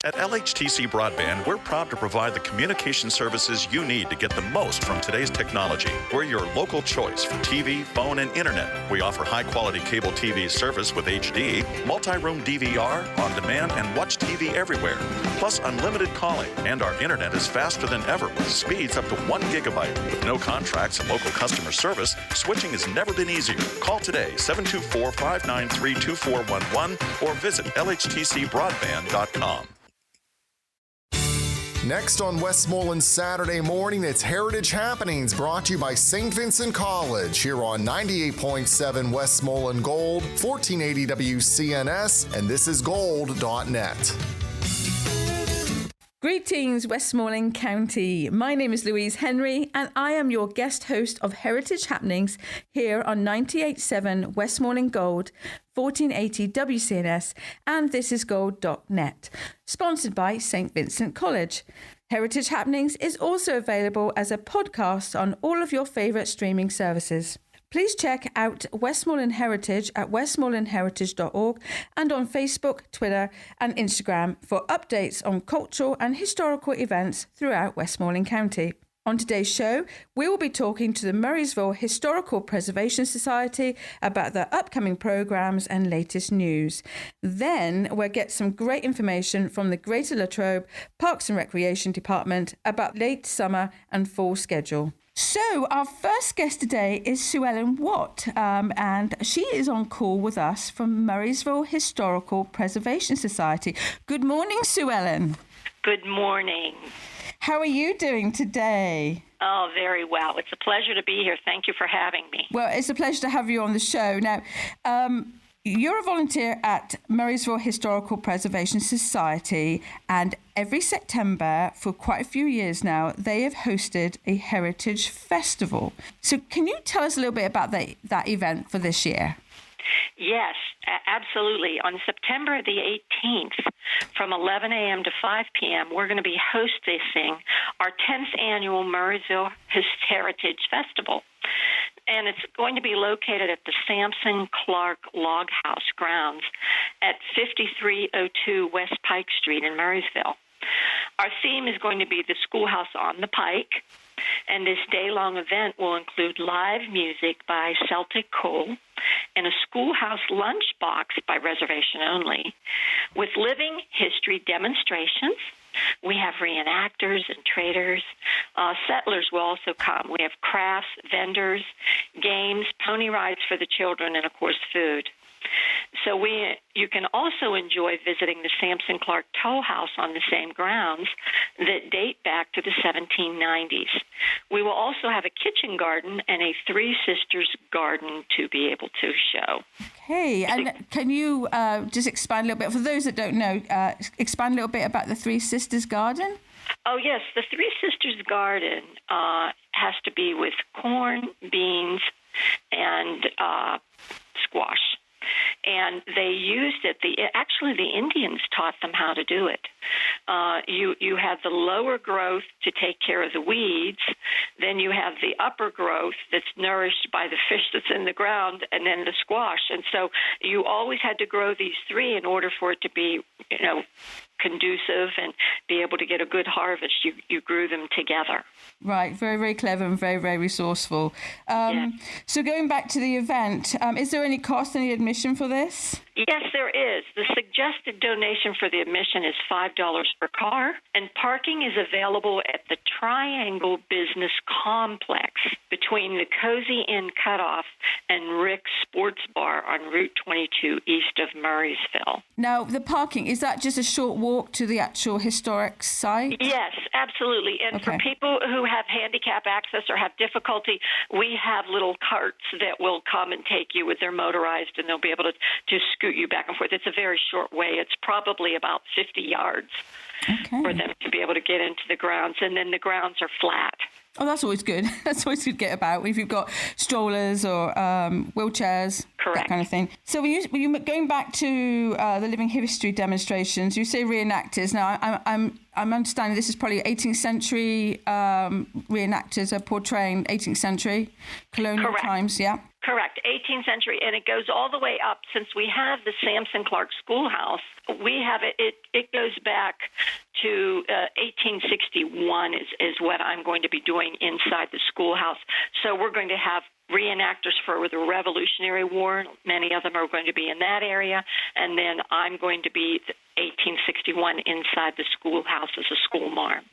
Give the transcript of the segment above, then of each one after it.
At LHTC Broadband, we're proud to provide the communication services you need to get the most from today's technology. We're your local choice for TV, phone, and internet. We offer high-quality cable TV service with HD, multi-room DVR, on-demand, and watch TV everywhere. Plus unlimited calling, and our internet is faster than ever with speeds up to 1 gigabyte. With no contracts and local customer service, switching has never been easier. Call today, 724-593-2411, or visit lhtcbroadband.com. Next on Westmoreland Saturday morning, it's Heritage Happenings brought to you by St. Vincent College here on 98.7 Westmoreland Gold, 1480 WCNS, and this is gold.net. Greetings, Westmoreland County. My name is Louise Henry, and I am your guest host of Heritage Happenings here on 98.7 Westmoreland Gold, 1480 WCNS, and this is gold.net, sponsored by St. Vincent College. Heritage Happenings is also available as a podcast on all of your favourite streaming services. Please check out Westmoreland Heritage at westmorelandheritage.org and on Facebook, Twitter and Instagram for updates on cultural and historical events throughout Westmoreland County. On today's show, we will be talking to the Murrysville Historical Preservation Society about their upcoming programs and latest news. Then we'll get some great information from the Greater Latrobe Parks and Recreation Department about late summer and fall schedule. So our first guest today is Sue Ellen Watt, and she is on call with us from Murrysville Historical Preservation Society. Good morning, Sue Ellen. Good morning. How are you doing today? Oh, very well. It's a pleasure to be here. Thank you for having me. Well, it's a pleasure to have you on the show. Now, you're a volunteer at Murrysville Historical Preservation Society, and every September, for quite a few years now, they have hosted a Heritage Festival. So can you tell us a little bit about that event for this year? Yes, absolutely. On September the 18th, from 11 a.m. to 5 p.m., we're going to be hosting our 10th annual Murrysville Heritage Festival. And it's going to be located at the Samson Clark Log House grounds at 5302 West Pike Street in Murrysville. Our theme is going to be the Schoolhouse on the Pike, and this day-long event will include live music by Celtic Coal and a Schoolhouse lunchbox by reservation only, with living history demonstrations. We have reenactors and traders. Settlers will also come. We have crafts, vendors, games, pony rides for the children, and, of course, food. So you can also enjoy visiting the Sampson Clark Toll House on the same grounds that date back to the 1790s. We will also have a kitchen garden and a Three Sisters garden to be able to show. Okay, and can you just expand a little bit, for those that don't know, expand a little bit about the Three Sisters garden? Oh, yes. The Three Sisters garden has to be with corn, beans, and squash. And they used it. Actually, the Indians taught them how to do it. You have the lower growth to take care of the weeds. Then you have the upper growth that's nourished by the fish that's in the ground, and then the squash. And so you always had to grow these three in order for it to be, conducive and be able to get a good harvest. You grew them together. Right, very, very clever and very, very resourceful. Yes. So going back to the event, is there any cost, any admission for this? Yes, there is. The suggested donation for the admission is $5 per car, and parking is available at the Triangle Business Complex between the Cozy Inn Cutoff and Rick's Sports Bar on Route 22 east of Murrysville. Now, the parking, is that just a short walk to the actual historic site? Yes, absolutely. And for people who have handicap access or have difficulty, we have little carts that will come and take you with their motorized, and they'll be able to scoot you back and forth. It's a very short way. It's probably about 50 yards for them to be able to get into the grounds, and then the grounds are flat. Oh, that's always good. That's always good to get about if you've got strollers or wheelchairs, that kind of thing. So when you going back to the living history demonstrations, you say reenactors. Now, I'm understanding this is probably 18th century reenactors are portraying 18th century colonial times, yeah? Correct, 18th century, and it goes all the way up. Since we have the Samson Clark Schoolhouse we have it. It goes back to 1861 is what I'm going to be doing inside the schoolhouse. So we're going to have reenactors for the Revolutionary War. Many of them are going to be in that area. And then I'm going to be 1861 inside the schoolhouse as a school marm.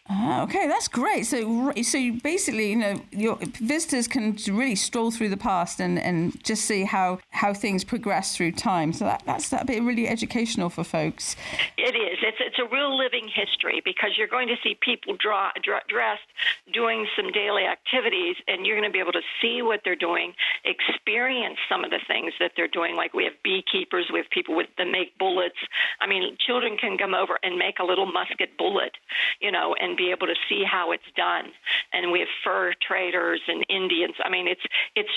Okay, that's great. So you basically, your visitors can really stroll through the past and just see how things progress through time. So that'd be really educational for folks. It is. It's a real living history because you're going to see people dressed, doing some daily activities, and you're going to be able to see what they're doing, experience some of the things that they're doing. Like we have beekeepers, we have people that make bullets. I mean, children can come over and make a little musket bullet, and be able to see how it's done. And we have fur traders and Indians. I mean, it's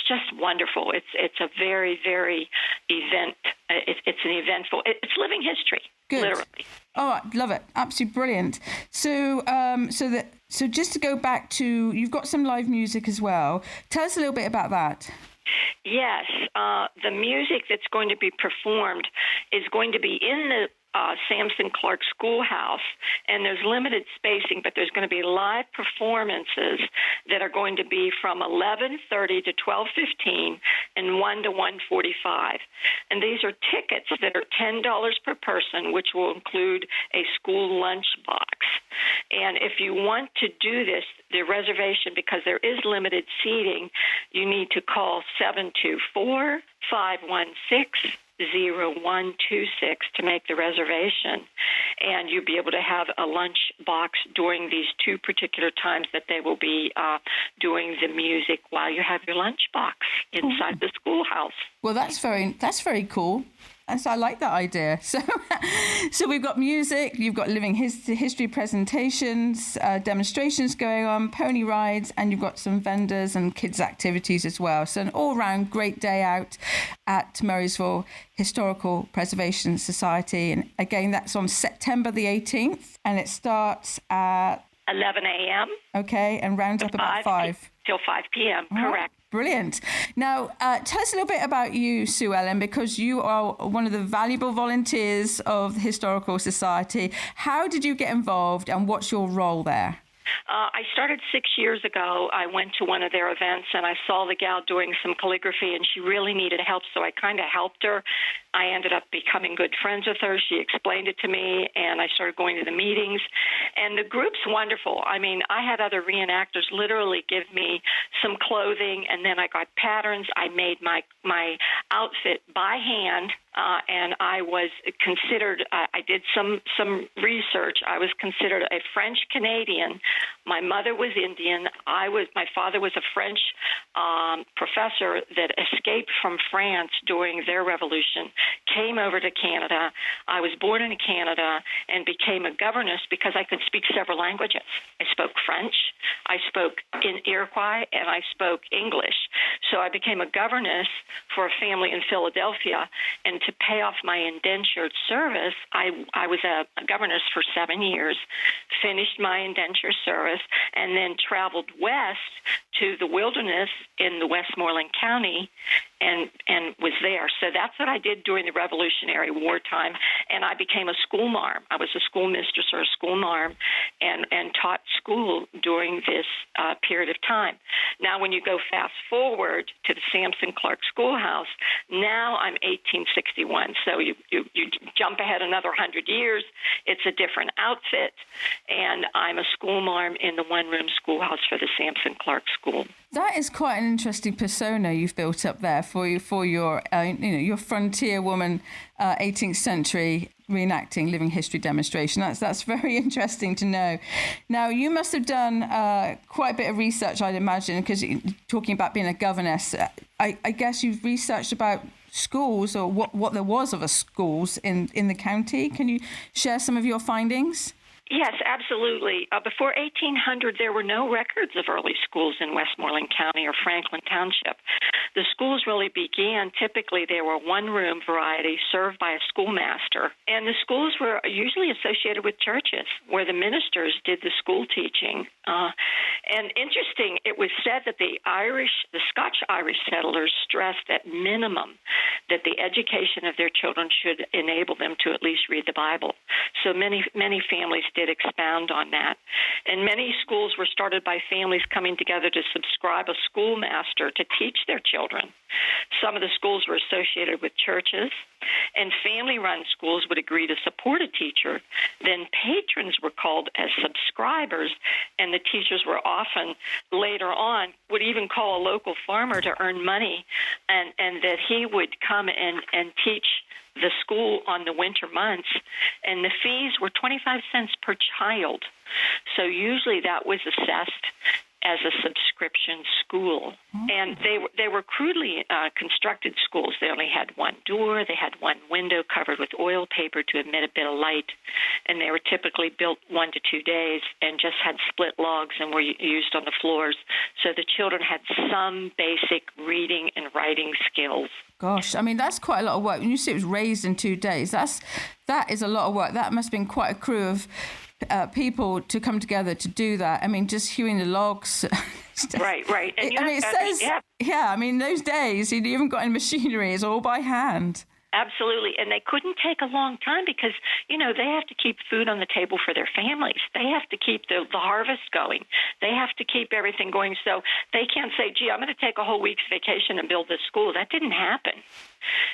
just wonderful. It's a very, very it's an eventful. It's living history. Good. Literally. Oh, I love it. Absolutely brilliant. So just to go back to, you've got some live music as well. Tell us a little bit about that. Yes. The music that's going to be performed is going to be in the Samson Clark Schoolhouse, and there's limited spacing, but there's going to be live performances that are going to be from 11:30 to 12:15 and 1 to 1:45. And these are tickets that are $10 per person, which will include a school lunch box. And if you want to do this, the reservation, because there is limited seating, you need to call 724-516-0126 to make the reservation, and you'll be able to have a lunch box during these two particular times that they will be doing the music while you have your lunch box inside the schoolhouse. Well, that's very cool. So I like that idea. So we've got music, you've got living history presentations, demonstrations going on, pony rides, and you've got some vendors and kids' activities as well. So an all-round great day out at Murrysville Historical Preservation Society. And again, that's on September the 18th, and it starts at 11 a.m. Okay, and rounds up about 5. Till 5 p.m., correct. Brilliant. Now, tell us a little bit about you, Sue Ellen, because you are one of the valuable volunteers of the Historical Society. How did you get involved, and what's your role there? I started 6 years ago. I went to one of their events, and I saw the gal doing some calligraphy, and she really needed help, so I kind of helped her. I ended up becoming good friends with her. She explained it to me, and I started going to the meetings. And the group's wonderful. I mean, I had other reenactors literally give me some clothing, and then I got patterns. I made my outfit by hand, and I was considered, I did some research. I was considered a French-Canadian. My mother was Indian. My father was a French professor that escaped from France during their revolution, came over to Canada. I was born in Canada and became a governess because I could speak several languages. I spoke French, I spoke in Iroquois, and I spoke English. So I became a governess for a family in Philadelphia, and to pay off my indentured service, I was a governess for 7 years, finished my indentured service, and then traveled west to the wilderness in the Westmoreland County and was there. So that's what I did during the Revolutionary War time, and I became a school marm. I was a schoolmistress or a school marm and taught school during this period of time. Now, when you go fast forward to the Samson Clark Schoolhouse, now I'm 1861. So you jump ahead another 100 years. It's a different outfit, and I'm a school marm in the one-room schoolhouse for the Samson Clark School. That is quite an interesting persona you've built up there for your your frontier woman, 18th century reenacting living history demonstration. That's very interesting to know. Now, you must have done quite a bit of research, I'd imagine, because talking about being a governess, I guess you've researched about schools or what there was of schools in the county. Can you share some of your findings? Yes, absolutely. Before 1800, there were no records of early schools in Westmoreland County or Franklin Township. The schools really began, typically they were one-room variety served by a schoolmaster. And the schools were usually associated with churches where the ministers did the school teaching. And interesting, it was said that the Scotch-Irish settlers stressed at minimum that the education of their children should enable them to at least read the Bible. So many families did expound on that. And many schools were started by families coming together to subscribe a schoolmaster to teach their children. Some of the schools were associated with churches, and family-run schools would agree to support a teacher. Then patrons were called as subscribers, and the teachers were often, later on, would even call a local farmer to earn money, and that he would come and teach the school on the winter months, and the fees were 25 cents per child. So usually that was assessed as a subscription school. And they were crudely constructed schools. They only had one door. They had one window covered with oil paper to admit a bit of light. And they were typically built 1 to 2 days and just had split logs and were used on the floors. So the children had some basic reading and writing skills. Gosh, I mean, that's quite a lot of work. When you say it was raised in 2 days, that is a lot of work. That must have been quite a crew of people to come together to do that. I mean, just hewing the logs. Right. And it says, I mean, those days, you haven't got any machinery. It's all by hand. Absolutely. And they couldn't take a long time because, they have to keep food on the table for their families. They have to keep the harvest going. They have to keep everything going. So they can't say, gee, I'm going to take a whole week's vacation and build this school. That didn't happen.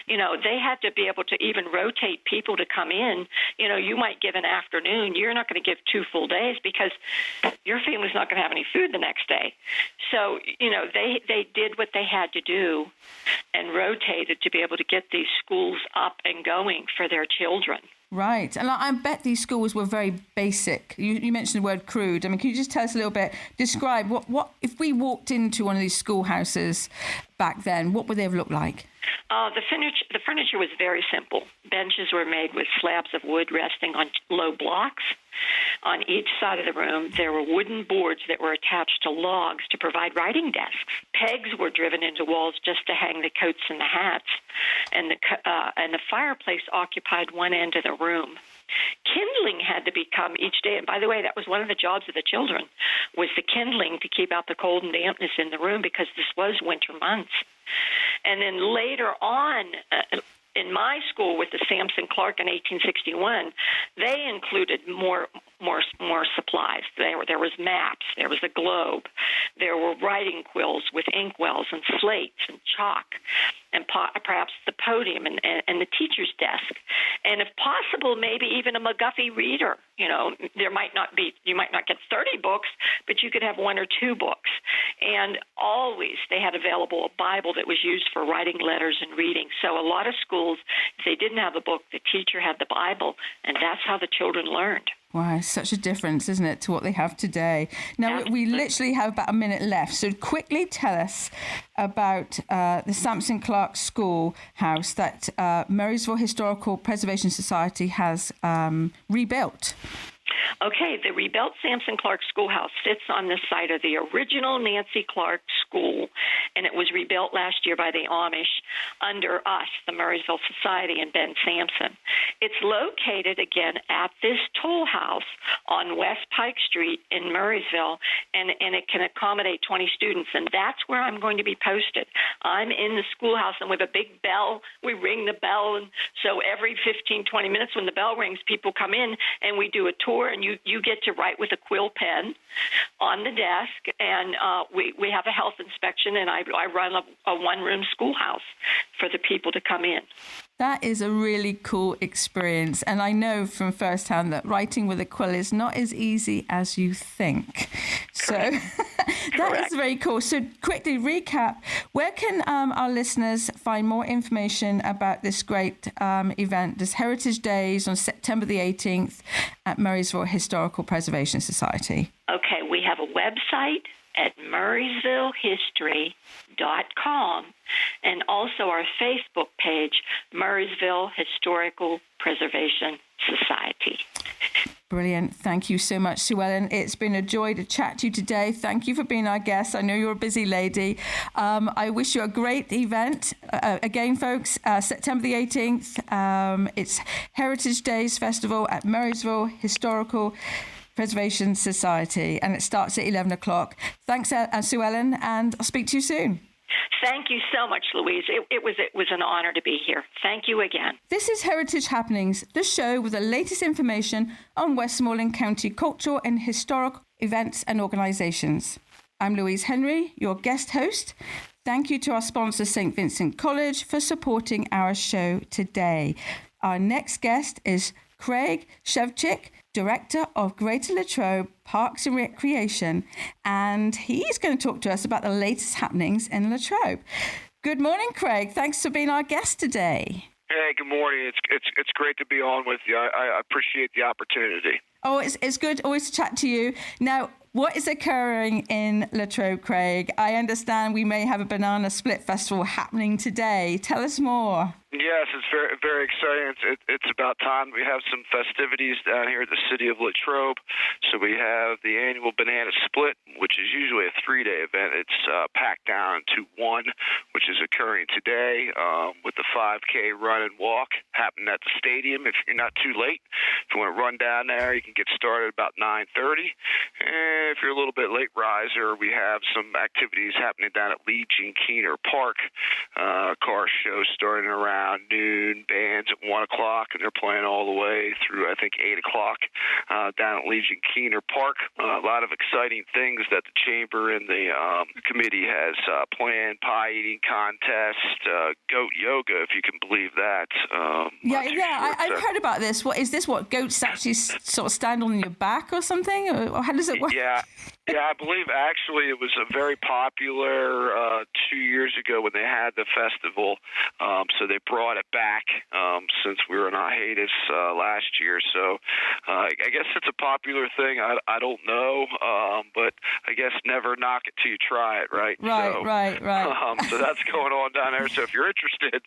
They had to be able to even rotate people to come in. You might give an afternoon. You're not going to give 2 full days because your family's not going to have any food the next day. So, they did what they had to do and rotated to be able to get these schools up and going for their children. Right. And I bet these schools were very basic. You mentioned the word crude. I mean, can you just tell us a little bit, describe what if we walked into one of these schoolhouses back then, what would they have looked like? The furniture was very simple. Benches were made with slabs of wood resting on low blocks. On each side of the room, there were wooden boards that were attached to logs to provide writing desks. Pegs were driven into walls just to hang the coats and the hats, and the fireplace occupied one end of the room. Kindling had to become each day, and by the way, that was one of the jobs of the children, was the kindling to keep out the cold and dampness in the room because this was winter months. And then later on, in my school with the Samson Clark in 1861, they included more supplies. There was maps, there was a globe, there were writing quills with inkwells and slates and chalk, and perhaps the podium and the teacher's desk, and if possible, maybe even a McGuffey reader. You might not get 30 books, but you could have 1 or 2 books. And always they had available a Bible that was used for writing letters and reading. So a lot of schools, if they didn't have a book, the teacher had the Bible, and that's how the children learned. Wow, such a difference, isn't it, to what they have today? Now, we literally have about a minute left. So quickly tell us about the Sampson Clark Schoolhouse that Murrysville Historical Preservation Society has rebuilt. Okay, the rebuilt Samson Clark Schoolhouse sits on the site of the original Nancy Clark School, and it was rebuilt last year by the Amish under us, the Murrysville Society, and Ben Sampson. It's located, again, at this toll house on West Pike Street in Murrysville, and it can accommodate 20 students, and that's where I'm going to be posted. I'm in the schoolhouse, and we have a big bell. We ring the bell, and so every 15, 20 minutes when the bell rings, people come in, and we do a tour, and you get to write with a quill pen on the desk, and we have a health inspection, and I run a one-room schoolhouse for the people to come in. That is a really cool experience. And I know from firsthand that writing with a quill is not as easy as you think. So that is very cool. So quickly recap, where can our listeners find more information about this great event, this Heritage Days on September the 18th at Murrysville Historical Preservation Society? Okay, we have a website at murrysvillehistory.com, and also our Facebook page, Murrysville Historical Preservation Society. Brilliant. Thank you so much, Sue Ellen. It's been a joy to chat to you today. Thank you for being our guest. I know you're a busy lady. I wish you a great event. Again, folks, September the 18th, it's Heritage Days Festival at Murrysville Historical Preservation Society, and it starts at 11 o'clock. Thanks, Sue Ellen, and I'll speak to you soon. Thank you so much, Louise. It was an honor to be here. Thank you again. This is Heritage Happenings, the show with the latest information on Westmoreland County cultural and historic events and organisations. I'm Louise Henry, your guest host. Thank you to our sponsor, St. Vincent College, for supporting our show today. Our next guest is Craig Shevchik, Director of Greater Latrobe Parks and Recreation, and he's going to talk to us about the latest happenings in Latrobe. Good morning, Craig. Thanks for being our guest today. Hey, good morning. It's great to be on with you. I appreciate the opportunity. Oh, it's good always to chat to you. Now, what is occurring in Latrobe, Craig? I understand we may have a banana split festival happening today. Tell us more. Yes, it's very, very exciting. It's about time. We have some festivities down here at the city of Latrobe. So we have the annual Banana Split, which is usually a 3-day event. It's packed down to one, which is occurring today with the 5K run and walk happening at the stadium. If you're not too late, if you want to run down there, you can get started about 9:30. And if you're a little bit late riser, we have some activities happening down at Legion Keener Park. Car show starting around noon, bands at 1 o'clock, and they're playing all the way through, I think, 8 o'clock down at Legion Keener Park. A lot of exciting things that the chamber and the committee has planned: pie eating contest, goat yoga, if you can believe that. I've heard about this. What is this? What, goats actually sort of stand on your back or something? Or how does it work? Yeah, I believe actually it was a very popular 2 years ago when they had the festival. So they brought it back since we were in hiatus last year. So I guess it's a popular thing. I don't know, but I guess never knock it till you try it, right? Right. So that's going on down there. So if you're interested,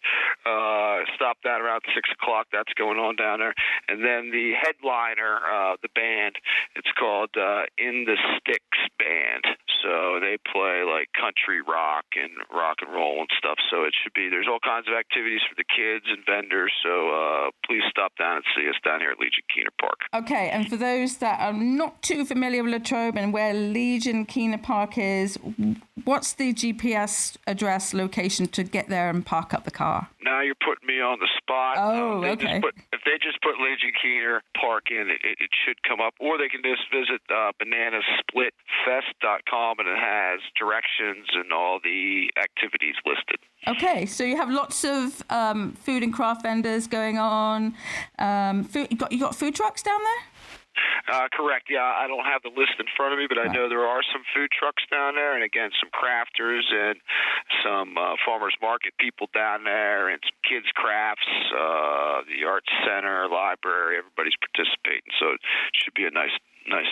stop that around 6 o'clock. That's going on down there. And then the headliner, the band, it's called In the Sticks Band. So they play like country rock and roll and stuff. So it should be, there's all kinds of activities for the kids and vendors. So please stop down and see us down here at Legion Keener Park. Okay, and for those that are not too familiar with Latrobe and where Legion Keener Park is, what's the GPS address location to get there and park up the car? Now you're putting me on the spot. Oh, okay. If they just put Legion Keener Park in, it should come up. Or they can just visit bananasplitfest.com, and it has directions and all the activities listed. Okay, so you have lots of food and craft vendors going on. You got food trucks down there? Correct. Yeah, I don't have the list in front of me, but I know there are some food trucks down there, and again, some crafters and some farmers market people down there, and some kids crafts, the arts center, library. Everybody's participating, so it should be a nice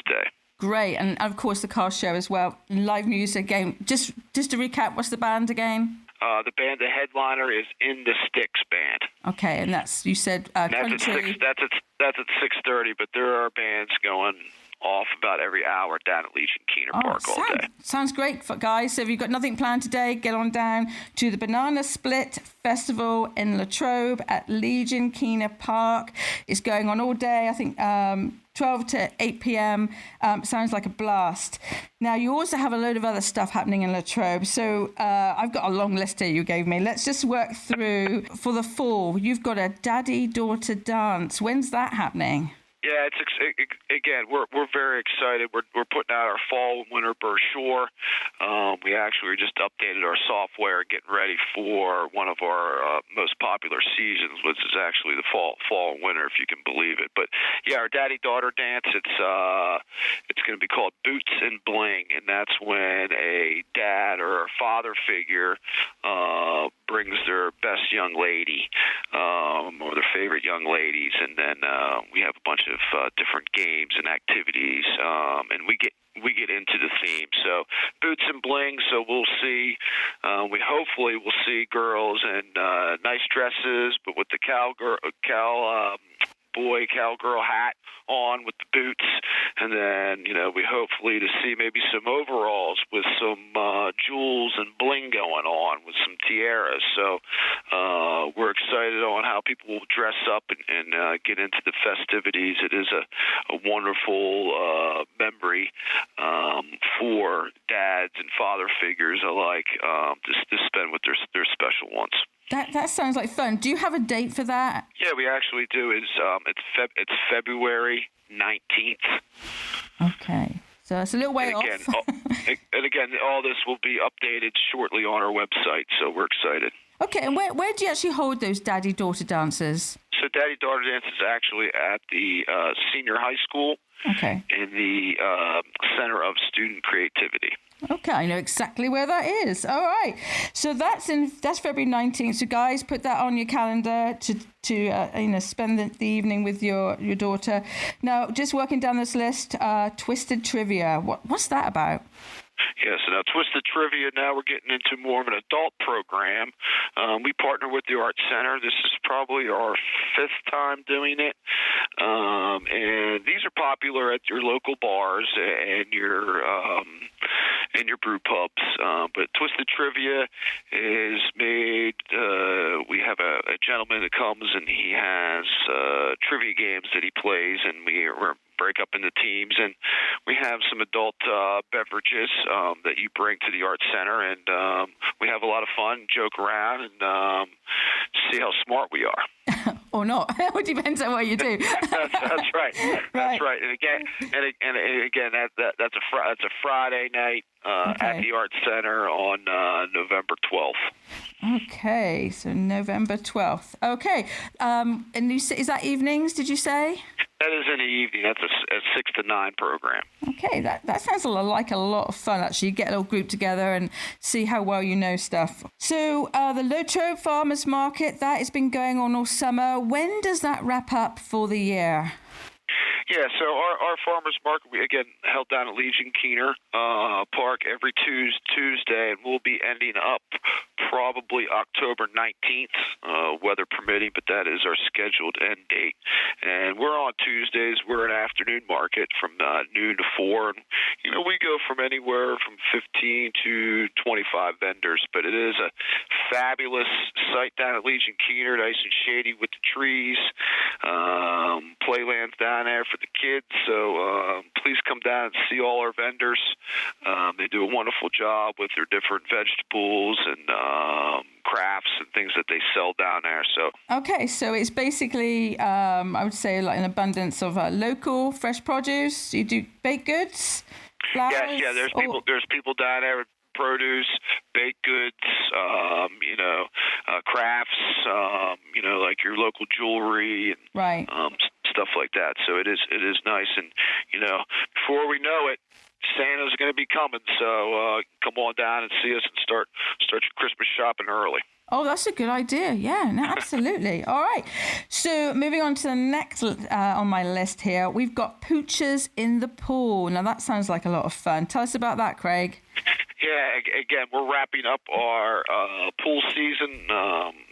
day. Great, and of course the car show as well. Live music again. Just to recap, what's the band again? The band, the headliner is In the Sticks Band. Okay, and that's, you said, country. That's at 6:30, but there are bands going off about every hour down at Legion Keener Park all day. Sounds great, guys. So if you've got nothing planned today, get on down to the Banana Split Festival in Latrobe at Legion Keener Park. It's going on all day, I think 12 to 8 p.m. Sounds like a blast. Now, you also have a load of other stuff happening in Latrobe. So I've got a long list here you gave me. Let's just work through. For the fall, you've got a daddy-daughter dance. When's that happening? Yeah, again, we're very excited. We're putting out our fall and winter brochure. We actually just updated our software, getting ready for one of our most popular seasons, which is actually the fall and winter, if you can believe it. But yeah, our daddy-daughter dance. It's going to be called Boots and Bling, and that's when a dad or a father figure brings their best young lady or their favorite young ladies, and then we have a bunch of different games and activities, and we get into the theme. So Boots and Bling. So we'll see. We hopefully will see girls in nice dresses, but with the cow cowboy, cowgirl hat on with the boots, and then, we hopefully to see maybe some overalls with some jewels and bling going on with some tiaras. So we're excited on how people will dress up and get into the festivities. It is a wonderful memory for dads and father figures alike to spend with their special ones. That sounds like fun. Do you have a date for that? Yeah, we actually do. It's February 19th. Okay. So it's a little way off. And again, all this will be updated shortly on our website, so we're excited. Okay, and where do you actually hold those daddy-daughter dances? So daddy-daughter dance is actually at the senior high school. Okay. In the Center of Student Creativity. Okay, I know exactly where that is. All right. So that's February 19th. So guys, put that on your calendar to spend the evening with your daughter. Now, just working down this list, Twisted Trivia. What's that about? Yeah, so now Twisted Trivia, now we're getting into more of an adult program. We partner with the Art Center. This is probably our 5th time doing it. And these are popular at your local bars and your brew pubs. But Twisted Trivia is made, we have a gentleman that comes and he has trivia games that he plays, and we're break up into teams, and we have some adult beverages that you bring to the Art Center, and we have a lot of fun, joke around, and see how smart we are. Or not. It depends on what you do. That's right. That's right. And again, that's a Friday night at the Art Center on November 12th. Okay, so November 12th. Okay, and is that evenings? Did you say? That is in the evening. That's a 6 to 9 program. Okay, that sounds like a lot of fun, actually. You get a little group together and see how well you know stuff. So the Latrobe Farmers Market, that has been going on all summer. When does that wrap up for the year? Yeah, so our farmers market, we again held down at Legion Keener Park every Tuesday, and we'll be ending up probably October 19th, weather permitting, but that is our scheduled end date. And we're on Tuesdays. We're an afternoon market from noon to 4. And, we go from anywhere from 15 to 25 vendors, but it is a fabulous site down at Legion Keener, nice and shady with the trees, playlands down there for the kids. So please come down and see all our vendors. They do a wonderful job with their different vegetables and crafts and things that they sell down there. So okay, so it's basically I would say like an abundance of local fresh produce. You do baked goods, flowers. Yes, yeah. There's people down there with produce, baked goods, crafts, like your local jewelry and right. Stuff like that. So it is nice, and before we know it, Santa's going to be coming. So come on down and see us and start your Christmas shopping early. Oh, that's a good idea. Yeah, no, absolutely. All right. So moving on to the next on my list here, we've got Pooches in the pool. Now that sounds like a lot of fun. Tell us about that, Craig. Yeah, again, we're wrapping up our pool season.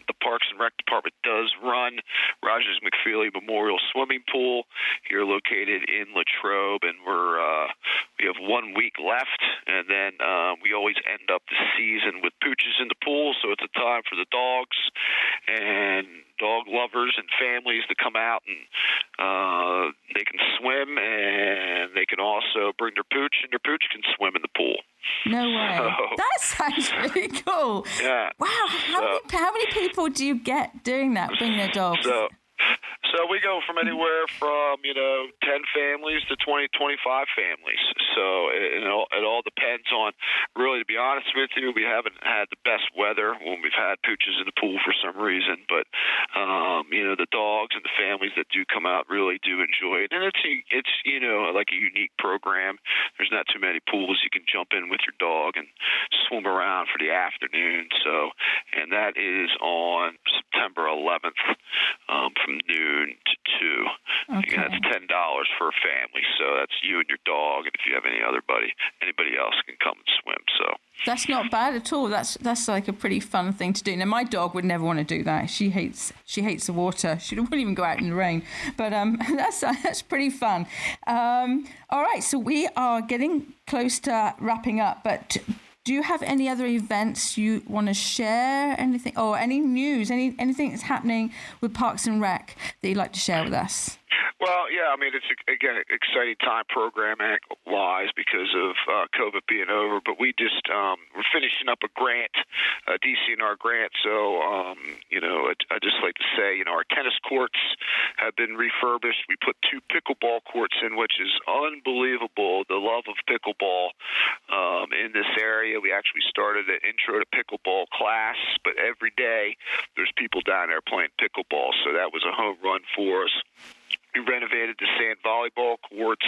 The Parks and Rec Department does run Rogers McFeely Memorial Swimming Pool here located in Latrobe, and we have 1 week left, and then we always end up the season with Pooches in the pool, so it's a time for the dogs and dog lovers and families to come out, and they can swim, and they can also bring their pooch, and their pooch can swim in the pool. No way. That sounds really cool. Yeah. Wow. How many people do you get doing that, bringing their dogs? So we go from anywhere from 10 families to 20, 25 families. So it all depends on, really, to be honest with you, we haven't had the best weather when we've had Pooches in the pool for some reason. But the dogs and the families that do come out really do enjoy it, and it's like a unique program. There's not too many pools you can jump in with your dog and swim around for the afternoon. So, and that is on September 11th from noon to 2. Okay. And that's $10 for a family. So that's you and your dog. And if you have anybody else can come and swim. So that's not bad at all. That's like a pretty fun thing to do. Now, my dog would never want to do that. She hates the water. She wouldn't even go out in the rain. But that's pretty fun. All right, so we are getting close to wrapping up. But do you have any other events you want to share? Anything or any news? Anything that's happening with Parks and Rec that you'd like to share with us? Well, yeah, I mean, it's, again, an exciting time programming-wise because of COVID being over, but we just, we're finishing up a grant, a DCNR grant, so, I just like to say, our tennis courts have been refurbished. We put 2 pickleball courts in, which is unbelievable, the love of pickleball in this area. We actually started an intro to pickleball class, but every day there's people down there playing pickleball, so that was a home run for us. We renovated the sand volleyball courts,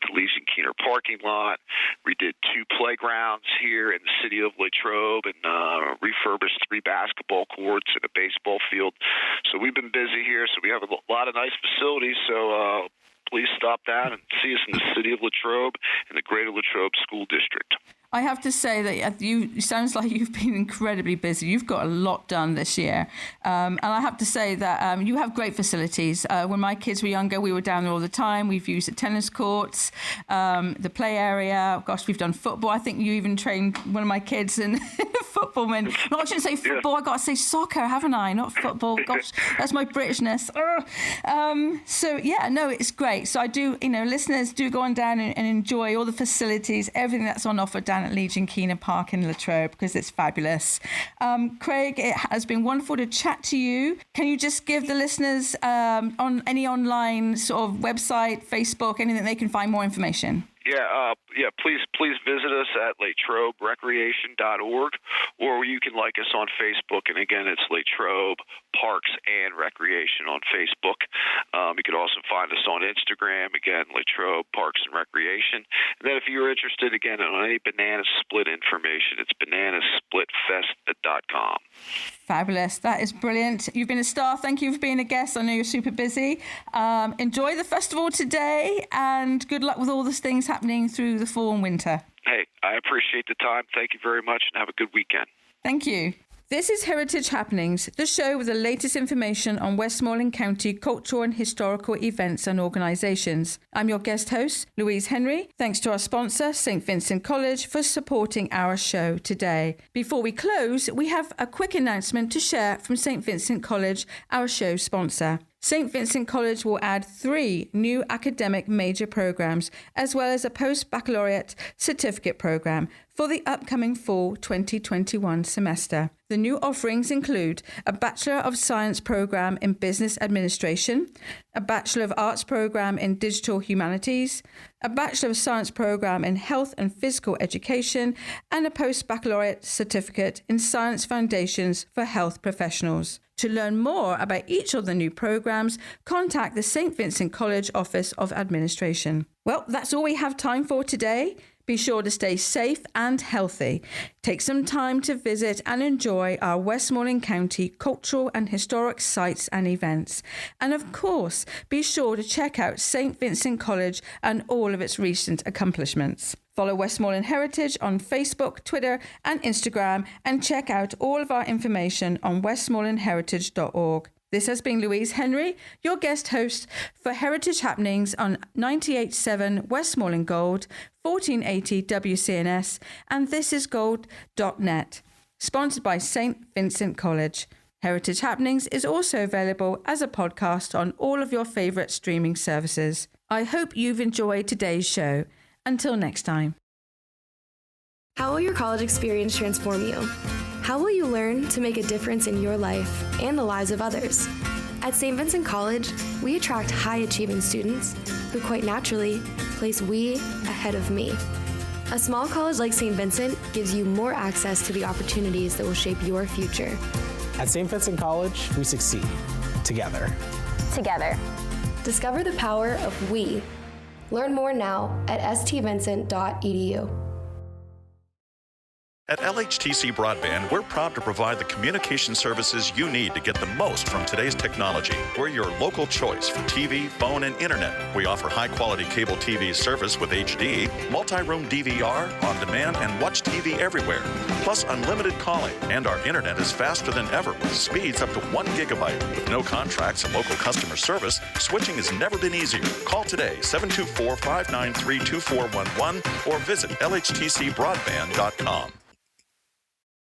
the Legion Keener parking lot. We did 2 playgrounds here in the city of Latrobe and refurbished 3 basketball courts and a baseball field. So we've been busy here. So we have a lot of nice facilities. So please stop down and see us in the city of Latrobe and the Greater Latrobe School District. I have to say that it sounds like you've been incredibly busy. You've got a lot done this year. And I have to say that you have great facilities. When my kids were younger, we were down there all the time. We've used the tennis courts, the play area. Gosh, we've done football. I think you even trained one of my kids in football. No, I shouldn't say football. Yeah. I've got to say soccer, haven't I? Not football. Gosh, that's my Britishness. So, yeah, no, it's great. So I do, listeners do go on down and enjoy all the facilities, everything that's on offer down at Legion Keener Park in Latrobe, because it's fabulous. Craig, it has been wonderful to chat to you. Can you just give the listeners on any online sort of website, Facebook, anything they can find more information? Yeah, please visit us at latroberecreation.org, or you can like us on Facebook, and again, it's Latrobe Parks and Recreation on Facebook. You can also find us on Instagram, again, Latrobe Parks and Recreation. And then if you're interested, again, in any Banana Split information, it's bananasplitfest.com. Fabulous. That is brilliant. You've been a star. Thank you for being a guest. I know you're super busy. Enjoy the festival today, and good luck with all these things happening through the fall and winter. Hey, I appreciate the time. Thank you very much, and have a good weekend. Thank you. This is Heritage Happenings, the show with the latest information on Westmoreland County cultural and historical events and organisations. I'm your guest host, Louise Henry. Thanks to our sponsor, St. Vincent College, for supporting our show today. Before we close, we have a quick announcement to share from St. Vincent College, our show sponsor. St. Vincent College will add 3 new academic major programs, as well as a post-baccalaureate certificate program for the upcoming fall 2021 semester. The new offerings include a Bachelor of Science program in Business Administration, a Bachelor of Arts program in Digital Humanities, a Bachelor of Science program in Health and Physical Education, and a post-baccalaureate certificate in Science Foundations for Health Professionals. To learn more about each of the new programs, contact the St. Vincent College Office of Administration. Well, that's all we have time for today. Be sure to stay safe and healthy. Take some time to visit and enjoy our Westmoreland County cultural and historic sites and events. And of course, be sure to check out St. Vincent College and all of its recent accomplishments. Follow Westmoreland Heritage on Facebook, Twitter, and Instagram, and check out all of our information on westmorelandheritage.org. This has been Louise Henry, your guest host for Heritage Happenings on 98.7 Westmoreland Gold, 1480 WCNS, and thisisgold.net. Sponsored by St. Vincent College. Heritage Happenings is also available as a podcast on all of your favourite streaming services. I hope you've enjoyed today's show. Until next time. How will your college experience transform you? How will you learn to make a difference in your life and the lives of others? At St. Vincent College, we attract high-achieving students who quite naturally place we ahead of me. A small college like St. Vincent gives you more access to the opportunities that will shape your future. At St. Vincent College, we succeed together. Together. Discover the power of we. Learn more now at stvincent.edu. At LHTC Broadband, we're proud to provide the communication services you need to get the most from today's technology. We're your local choice for TV, phone, and internet. We offer high-quality cable TV service with HD, multi-room DVR, on-demand, and watch TV everywhere. Plus unlimited calling, and our internet is faster than ever with speeds up to 1 gigabyte. With no contracts and local customer service, switching has never been easier. Call today, 724-593-2411, or visit lhtcbroadband.com.